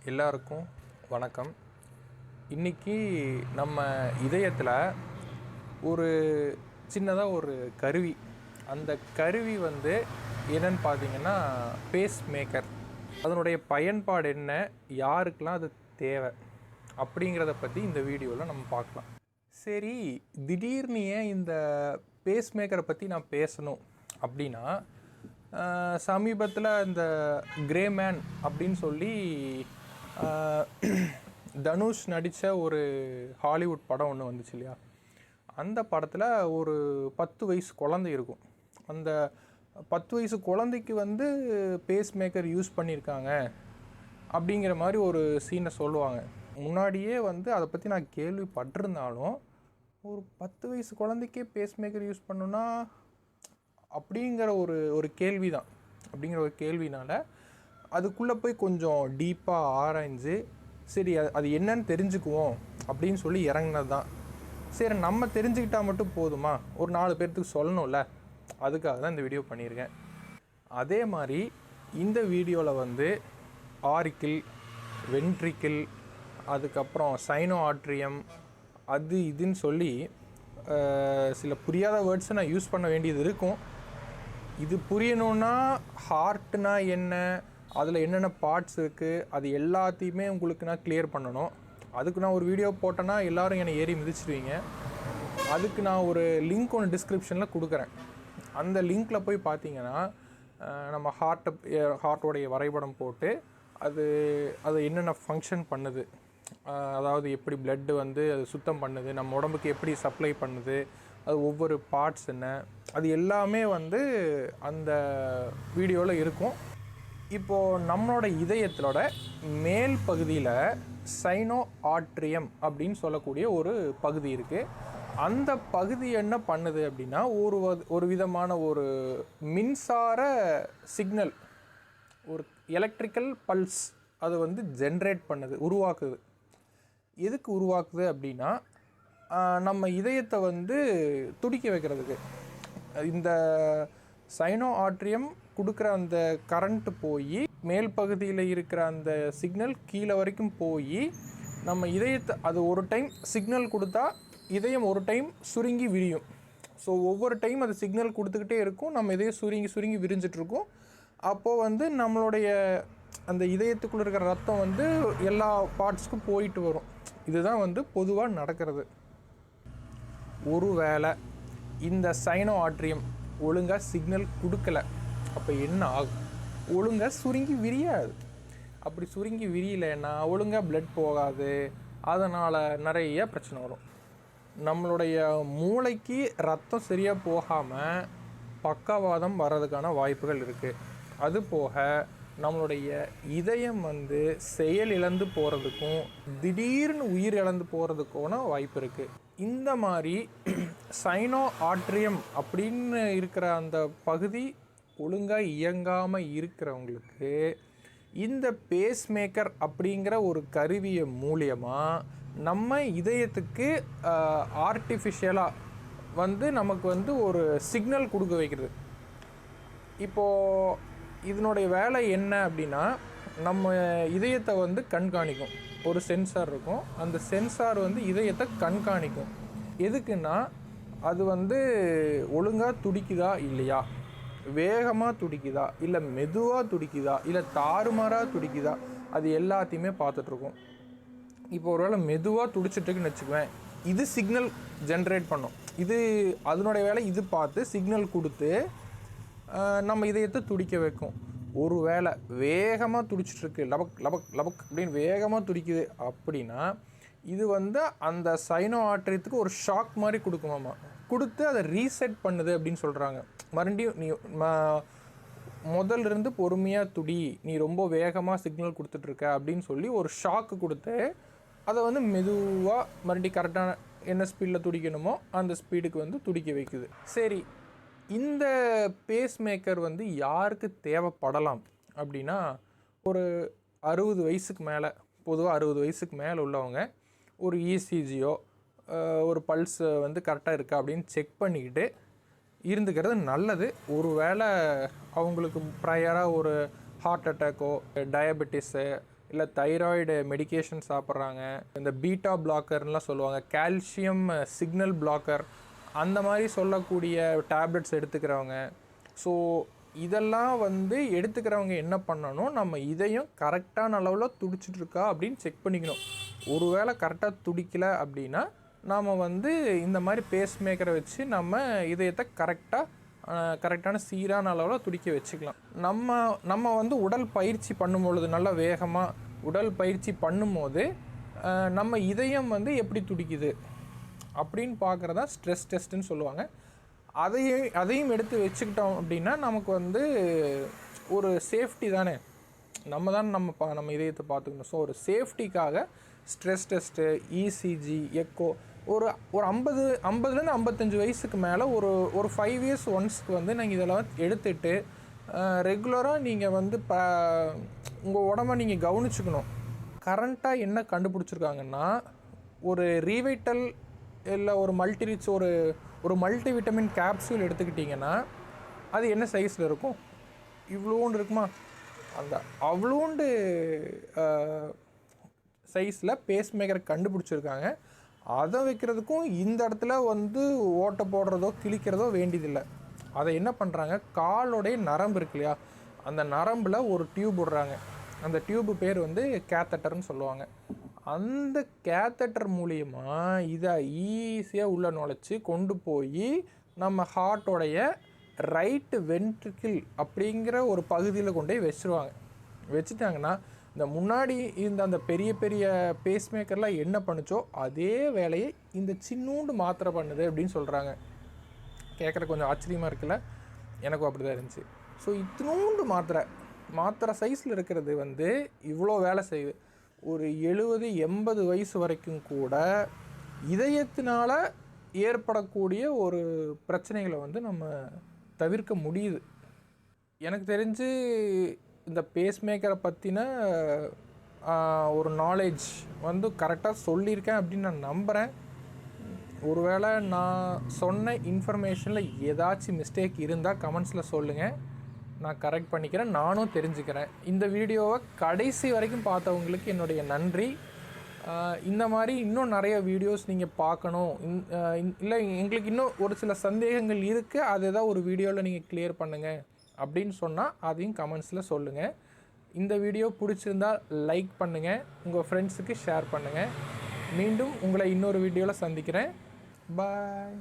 எல்லாருக்கும் வணக்கம். இன்றைக்கி நம்ம இதயத்தில் ஒரு சின்னதாக ஒரு கருவி, அந்த கருவி என்னன்னு பார்த்தீங்கன்னா பேஸ் மேக்கர். அதனுடைய பயன்பாடு என்ன, யாருக்கெல்லாம் அது தேவை அப்படிங்கிறத பற்றி இந்த வீடியோவில் நம்ம பார்க்கலாம். சரி, திடீர்னு ஏன் இந்த பேஸ் மேக்கரை பற்றி நான் பேசணும் அப்படின்னா, சமீபத்தில் இந்த கிரே மேன் அப்படின்னு சொல்லி தனுஷ் நடித்த ஒரு ஹாலிவுட் படம் ஒன்று வந்துச்சு இல்லையா? அந்த படத்தில் ஒரு 10 வயசு குழந்தை இருக்கும். அந்த 10 வயசு குழந்தைக்கு பேஸ் மேக்கர் யூஸ் பண்ணியிருக்காங்க அப்படிங்கிற மாதிரி ஒரு சீனை சொல்லுவாங்க. முன்னாடியே அதை பற்றி நான் கேள்விப்பட்டிருந்தாலும், ஒரு 10 வயசு குழந்தைக்கே பேஸ் மேக்கர் யூஸ் பண்ணுன்னா அப்படிங்கிற ஒரு கேள்வி தான். அப்படிங்கிற ஒரு கேள்வினால் அதுக்குள்ளே போய் கொஞ்சம் டீப்பாக ஆராய்ஞ்சு, சரி அது என்னன்னு தெரிஞ்சுக்குவோம் அப்படின்னு சொல்லி இறங்கினது தான். சரி, நம்ம தெரிஞ்சுக்கிட்டால் மட்டும் போதுமா, ஒரு 4 பேர்த்துக்கு சொல்லணும்ல, அதுக்காக தான் இந்த வீடியோ பண்ணியிருக்கேன். அதே மாதிரி இந்த வீடியோவில் ஆரிக்கிள், வென்ட்ரிக்கிள், அதுக்கப்புறம் சைனோ ஆட்ரியம், அது இதுன்னு சொல்லி சில புரியாத வேர்ட்ஸை நான் யூஸ் பண்ண வேண்டியது இருக்கும். இது புரியணுன்னா ஹார்ட்னா என்ன, அதில் என்னென்ன பார்ட்ஸ் இருக்குது, அது எல்லாத்தையுமே உங்களுக்கு நான் கிளியர் பண்ணணும். அதுக்கு நான் ஒரு வீடியோ போட்டேன்னா எல்லோரும் என்னை ஏறி மிதிச்சிடுவீங்க. அதுக்கு நான் ஒரு லிங்க் ஒன்று டிஸ்கிரிப்ஷனில் கொடுக்குறேன். அந்த லிங்க்கில் போய் பார்த்தீங்கன்னா நம்ம ஹார்ட்டோடைய வரைபடம் போட்டு அது என்னென்ன ஃபங்க்ஷன் பண்ணுது, அதாவது எப்படி பிளட்டு அது சுத்தம் பண்ணுது, நம்ம உடம்புக்கு எப்படி சப்ளை பண்ணுது, அது ஒவ்வொரு பார்ட்ஸ் என்ன, அது எல்லாமே அந்த வீடியோவில் இருக்கும். இப்போது நம்மளோட இதயத்தோட மேல் பகுதியில் சைனோ ஆட்ரியம் அப்படின்னு சொல்லக்கூடிய ஒரு பகுதி இருக்குது. அந்த பகுதி என்ன பண்ணுது அப்படின்னா, ஒரு விதமான ஒரு மின்சார சிக்னல், ஒரு எலக்ட்ரிக்கல் பல்ஸ் அது ஜென்ரேட் பண்ணுது, உருவாக்குது. எதுக்கு உருவாக்குது அப்படின்னா, நம்ம இதயத்தை துடிக்க வைக்கிறதுக்கு. இந்த சைனோ ஆட்ரியம் கொடுக்குற அந்த கரண்ட்டு போய் மேல் பகுதியில் இருக்கிற அந்த சிக்னல் கீழே வரைக்கும் போய் நம்ம இதயத்தை, அது ஒரு டைம் சிக்னல் கொடுத்தா இதயம் ஒரு டைம் சுருங்கி விரியும். ஸோ ஒவ்வொரு டைம் அது சிக்னல் கொடுத்துக்கிட்டே இருக்கும், நம்ம இதயம் சுருங்கி சுருங்கி விரிஞ்சிட்ருக்கும். அப்போது நம்மளுடைய அந்த இதயத்துக்குள்ளே இருக்கிற ரத்தம் எல்லா பார்ட்ஸ்க்கும் போயிட்டு வரும். இதுதான் பொதுவாக நடக்கிறது. ஒருவேளை இந்த சைனோ ஆட்ரியம் ஒழுங்காக சிக்னல் கொடுக்கல, அப்போ என்ன ஆகும்? ஒழுங்காக சுருங்கி விரியாது. அப்படி சுருங்கி விரியலைன்னா ஒழுங்காக பிளட் போகாது. அதனால் நிறைய பிரச்சனை வரும். நம்மளுடைய மூளைக்கு ரத்தம் சரியாக போகாமல் பக்கவாதம் வர்றதுக்கான வாய்ப்புகள் இருக்குது. அதுபோக நம்மளுடைய இதயம் செயல் இழந்து போகிறதுக்கும் திடீர்னு உயிர் இழந்து போகிறதுக்கான வாய்ப்பு இருக்குது. இந்த மாதிரி சைனோ ஆட்ரியம் அப்படின்னு இருக்கிற அந்த பகுதி ஒழுங்காக இயங்காமல் இருக்கிறவங்களுக்கு இந்த பேஸ் மேக்கர் அப்படிங்கிற ஒரு கருவியை மூலியமாக நம்ம இதயத்துக்கு ஆர்டிஃபிஷியலாக நமக்கு ஒரு சிக்னல் கொடுக்க வைக்கிறது. இப்போது இதனுடைய வேலை என்ன அப்படின்னா, நம்ம இதயத்தை கண்காணிக்கும். ஒரு சென்சார் இருக்கும், அந்த சென்சார் இதயத்தை கண்காணிக்கும். எதுக்குன்னா, அது ஒழுங்காக துடிக்குதா இல்லையா, வேகமாக துடிக்குதா இல்லை மெதுவாக துடிக்குதா இல்லை தாறுமாறாக துடிக்குதா, அது எல்லாத்தையுமே பார்த்துட்ருக்கோம். இப்போ ஒருவேளை மெதுவாக துடிச்சிட்ருக்குன்னு வச்சுக்குவேன், இது சிக்னல் ஜென்ரேட் பண்ணும். இது அதனுடைய வேலை, இது பார்த்து சிக்னல் கொடுத்து நம்ம இதயத்தை துடிக்க வைக்கும். ஒரு வேளை வேகமாக துடிச்சிட்ருக்கு, லபக் லபக் லபக் அப்படின்னு வேகமாக துடிக்குது அப்படின்னா, இது அந்த சைனோ ஆட்ரியத்துக்கு ஒரு ஷாக் மாதிரி கொடுக்குமாமா, கொடுத்து அதை ரீசெட் பண்ணுது அப்படின்னு சொல்கிறாங்க. மறுபடியும் நீ முதல்லிருந்து பொறுமையாக துடி, நீ ரொம்ப வேகமாக சிக்னல் கொடுத்துட்ருக்க அப்படின்னு சொல்லி ஒரு ஷாக்கு கொடுத்து அதை மெதுவாக மறுபடியும் கரெக்டான என்ன ஸ்பீடில் துடிக்கணுமோ அந்த ஸ்பீடுக்கு துடிக்க வைக்குது. சரி, இந்த பேஸ் மேக்கர் யாருக்கு தேவைப்படலாம் அப்படின்னா, ஒரு 60 வயசுக்கு மேலே, பொதுவாக 60 வயசுக்கு மேலே உள்ளவங்க ஒரு இசிஜியோ ஒரு பல்ஸ் கரெக்டாக இருக்கா அப்படின்னு செக் பண்ணிக்கிட்டு இருந்துக்கிறது நல்லது. ஒரு வேளை அவங்களுக்கு ப்ரையராக ஒரு ஹார்ட் அட்டாக்கோ, டயபெட்டிஸு, இல்லை தைராய்டு மெடிகேஷன் சாப்பிட்றாங்க, இந்த பீட்டா பிளாக்கர்லாம் சொல்லுவாங்க, கால்சியம் சிக்னல் பிளாக்கர் அந்த மாதிரி சொல்லக்கூடிய டேப்லெட்ஸ் எடுத்துக்கிறவங்க. ஸோ இதெல்லாம் வந்து எடுத்துக்கிறவங்க என்ன பண்ணணும், நம்ம இதயம் கரெக்டான அளவில் துடிச்சிட்ருக்கா அப்படின்னு செக் பண்ணிக்கணும். ஒருவேளை கரெக்டாக துடிக்கலை அப்படின்னா நாம் வந்து இந்த மாதிரி பேஸ் மேக்கரை வச்சு நம்ம இதயத்தை கரெக்டான சீரான அளவில் துடிக்க வச்சுக்கலாம். நம்ம வந்து உடல் பயிற்சி பண்ணும்பொழுது நல்லா வேகமாக உடல் பயிற்சி பண்ணும்போது நம்ம இதயம் வந்து எப்படி துடிக்குது அப்படின்னு பார்க்குறதா ஸ்ட்ரெஸ் டெஸ்ட்டுன்னு சொல்லுவாங்க. அதையும் எடுத்து வச்சுக்கிட்டோம் அப்படின்னா நமக்கு வந்து ஒரு சேஃப்டி தானே, நம்ம இதயத்தை பார்த்துக்கணும். ஸோ ஒரு சேஃப்டிக்காக ஸ்ட்ரெஸ் டெஸ்ட்டு, இசிஜி, எக்கோ ஒரு 50லேருந்து 55 வயசுக்கு மேலே ஒரு 5 இயர்ஸ் ஒன்ஸ்க்கு வந்து நீங்கள் இதெல்லாம் எடுத்துகிட்டு ரெகுலராக நீங்கள் வந்து உங்கள் உடம்ப நீங்கள் கவனிச்சுக்கணும். கரண்ட்டாக என்ன கண்டுபிடிச்சிருக்காங்கன்னா, ஒரு ரீவைட்டல் இல்லை ஒரு மல்டிரிச் ஒரு மல்டி விட்டமின் கேப்சூல் எடுத்துக்கிட்டிங்கன்னா அது என்ன சைஸில் இருக்கும், இவ்வளோண்டு இருக்குமா, அந்த அவ்வளோண்டு சைஸில் பேஸ் மேக்கரை கண்டுபிடிச்சிருக்காங்க. அதை வைக்கிறதுக்கும் இந்த இடத்துல வந்து ஓட்டை போடுறதோ கிழிக்கிறதோ வேண்டியதில்லை. அதை என்ன பண்ணுறாங்க, காலோடைய நரம்பு இருக்கு இல்லையா, அந்த நரம்பில் ஒரு டியூப் விடுறாங்க. அந்த டியூப்பு பேர் வந்து கேத்தட்டர்னு சொல்லுவாங்க. அந்த கேத்தட்டர் மூலிமா இதை ஈஸியாக உள்ளே நுழைச்சி கொண்டு போய் நம்ம ஹார்ட்டோடைய ரைட்டு வென்ட்ரிக்கிள் அப்படிங்கிற ஒரு பகுதியில் கொண்டு போய் வச்சுட்டாங்கன்னா இந்த முன்னாடி இந்த அந்த பெரிய பெரிய பேஸ் மேக்கர்லாம் என்ன பண்ணுச்சோ அதே வேலையை இந்த சின்னூண்டு மாத்திரை பண்ணுது அப்படின்னு சொல்கிறாங்க. கேட்குற கொஞ்சம் ஆச்சரியமாக இருக்குல்ல, எனக்கும் அப்படி தான் இருந்துச்சு. ஸோ இத்தினூண்டு மாத்திரை சைஸில் இருக்கிறது வந்து இவ்வளோ வேலை செய்யுது. ஒரு 70-80 வயசு வரைக்கும் கூட இதயத்தினால் ஏற்படக்கூடிய ஒரு பிரச்சனைகளை வந்து நம்ம தவிர்க்க முடியுது. எனக்கு தெரிஞ்சு இந்த பேஸ் மேக்கரை பற்றின ஒரு நாலேஜ் வந்து கரெக்டாக சொல்லியிருக்கேன் அப்படின்னு நான் நம்புகிறேன். ஒருவேளை நான் சொன்ன இன்ஃபர்மேஷனில் ஏதாச்சும் மிஸ்டேக் இருந்தால் கமெண்ட்ஸில் சொல்லுங்கள், நான் கரெக்ட் பண்ணிக்கிறேன், நானும் தெரிஞ்சுக்கிறேன். இந்த வீடியோவை கடைசி வரைக்கும் பார்த்தவங்களுக்கு என்னுடைய நன்றி. இந்த மாதிரி இன்னும் நிறைய வீடியோஸ் நீங்கள் பார்க்கணும், இல்லை எங்களுக்கு இன்னும் ஒரு சில சந்தேகங்கள் இருக்குது, அது ஏதாவது ஒரு வீடியோவில் நீங்கள் கிளியர் பண்ணுங்கள் அப்படின்னு சொன்னால் அதையும் கமெண்ட்ஸில் சொல்லுங்கள். இந்த வீடியோ பிடிச்சிருந்தால் லைக் பண்ணுங்கள், உங்கள் ஃப்ரெண்ட்ஸுக்கு ஷேர் பண்ணுங்கள். மீண்டும் உங்களை இன்னொரு வீடியோவில் சந்திக்கிறேன். பாய்.